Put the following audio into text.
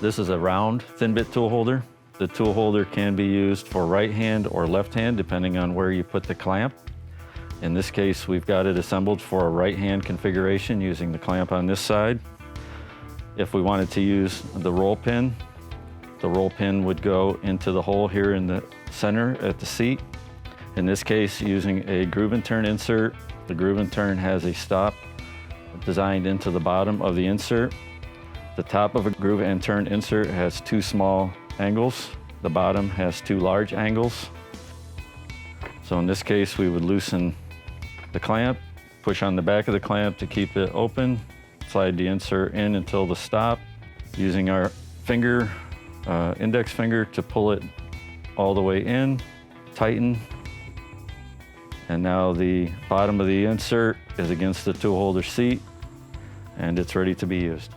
This is a round THINBIT tool holder. The tool holder can be used for right hand or left hand, depending on where you put the clamp. In this case, we've got it assembled for a right hand configuration using the clamp on this side. If we wanted to use the roll pin would go into the hole here in the center at the seat. In this case, using a groove and turn insert, the groove and turn has a stop designed into the bottom of the insert. The top of a groove and turn insert has two small angles. The bottom has two large angles. So in this case, we would loosen the clamp, push on the back of the clamp to keep it open, slide the insert in until the stop, using our finger, index finger to pull it all the way in, tighten. And now the bottom of the insert is against the tool holder seat, and it's ready to be used.